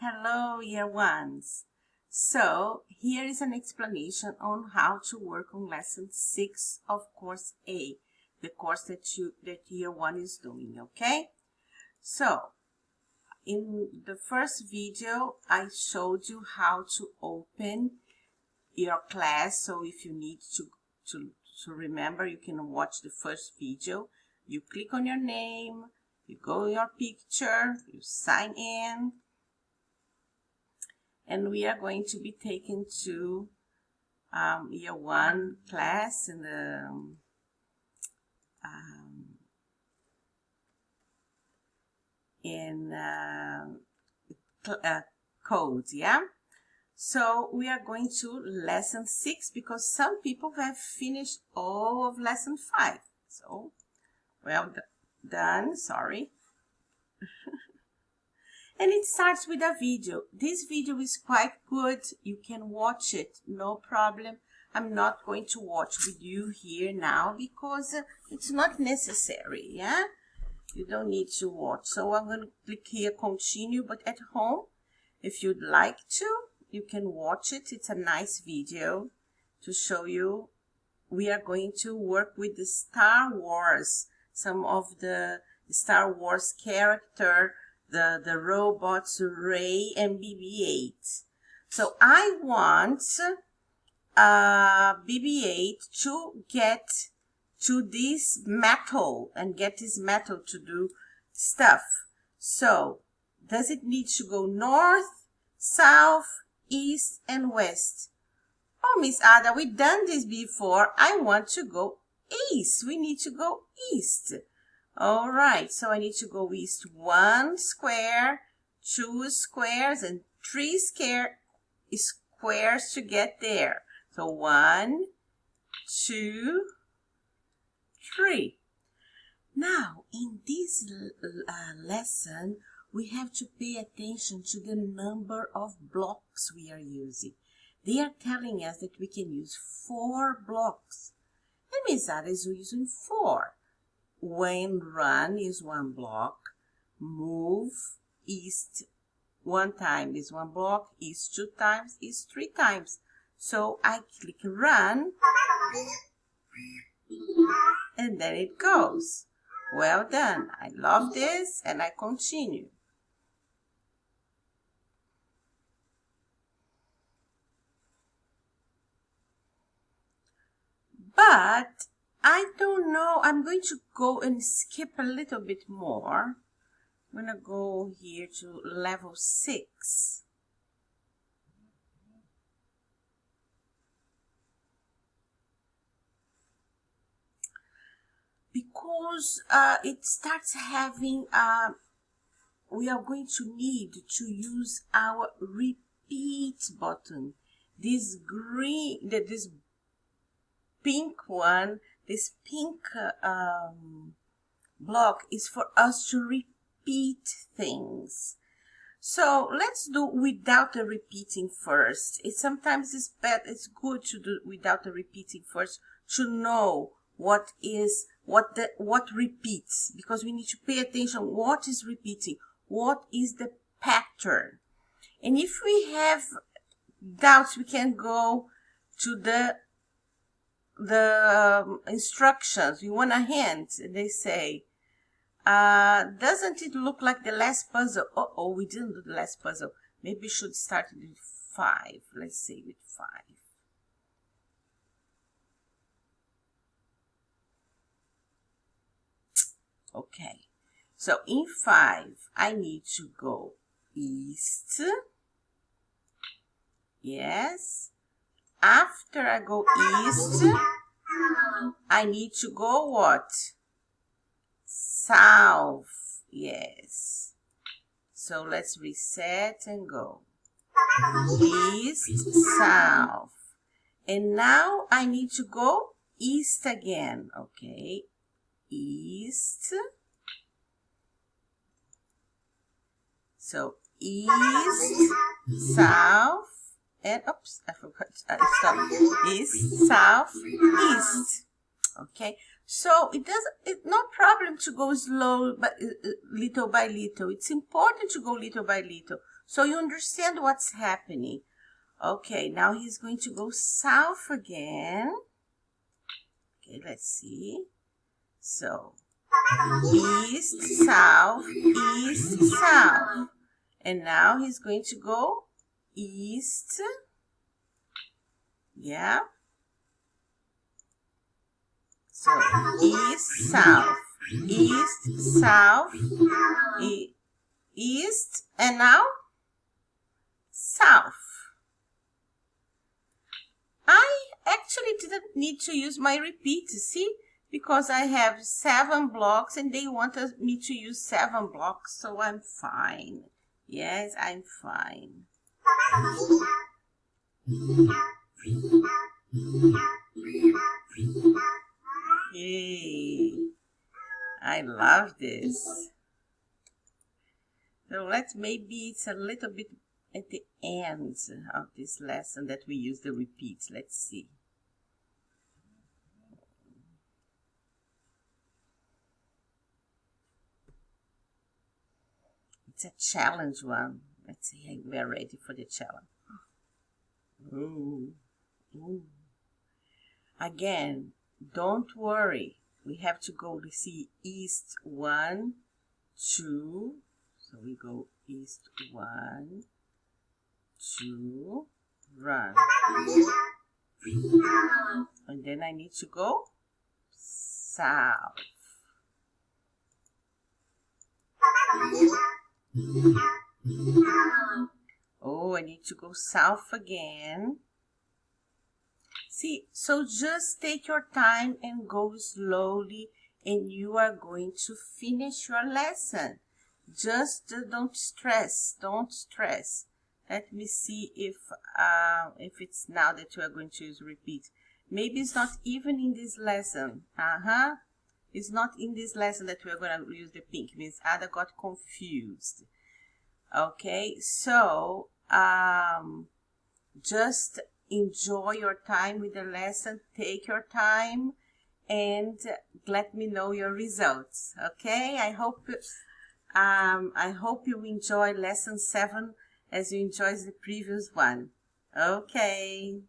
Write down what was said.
Hello, year ones. So here is an explanation on how to work on lesson 6 of course A, the course that year 1 is doing, okay? So in the first video, I showed you how to open your class. So if you need to remember, you can watch the first video. You click on your name, you go to your picture, you sign in, and we are going to be taken to year 1 class in the codes, yeah? So we are going to lesson 6 because some people have finished all of lesson 5. So, well done, sorry. And it starts with a video. This video is quite good. You can watch it, no problem. I'm not going to watch with you here now because it's not necessary, yeah? You don't need to watch. So I'm going to click here, continue, but at home, if you'd like to, you can watch it. It's a nice video to show you. We are going to work with the Star Wars, some of the Star Wars character, the robots Rey and BB-8. So I want BB-8 to get to this metal and get this metal to do stuff. So does it need to go north, south, east, and west? Oh, Miss Ada, we've done this before. I want to go east. We need to go east. All right, so I need to go east 1 square, 2 squares, and 3 squares to get there. So 1, 2, 3. Now, in this lesson, we have to pay attention to the number of blocks we are using. They are telling us that we can use 4 blocks. And Miss Ada is using 4. When run is 1 block, move east 1 time is 1 block, east 2 times is 3 times. So I click run, and then it goes. Well done. I love this, and I continue. But I don't know, I'm going to go and skip a little bit more. I'm going to go here to level 6. Because it starts having, we are going to need to use our repeat button. This green, this pink one, this pink block is for us to repeat things. So let's do without the repeating first. Sometimes it's good to do without the repeating first to know what repeats, because we need to pay attention what is repeating, what is the pattern. And if we have doubts, we can go to the instructions. You want a hint? They say, doesn't it look like the last puzzle? Oh, we didn't do the last puzzle. Maybe we should start with 5. Let's say with 5. Okay, so in 5, I need to go east. Yes. After I go east, I need to go what? South. Yes. So let's reset and go. East, south. And now I need to go east again. Okay. East. So east, south. And oops, I forgot. Stop. East, south, east. Okay. So it's no problem to go slow, but little by little. It's important to go little by little, so you understand what's happening. Okay, now he's going to go south again. Okay, let's see. So, east, south, east, south. And now he's going to go east. Yeah. So, east, south, east, south, east, and now south. I actually didn't need to use my repeat, see? Because I have 7 blocks and they want me to use 7 blocks, so I'm fine. Yes, I'm fine. Yay! I love this. So maybe it's a little bit at the end of this lesson that we use the repeats. Let's see. It's a challenge one. Let's see, we are ready for the challenge. Ooh. Ooh. Again, don't worry. We have to go to see east 1, 2. So we go east 1, 2, run. And then I need to go south. Oh, I need to go south again. See, so just take your time and go slowly, and you are going to finish your lesson. Just don't stress, don't stress. Let me see if it's now that you are going to use repeat. Maybe it's not even in this lesson. It's not in this lesson that we are going to use the pink. It means Ada got confused. Okay, so just enjoy your time with the lesson. Take your time and let me know your results. Okay, I hope you enjoy lesson 7 as you enjoyed the previous one. Okay.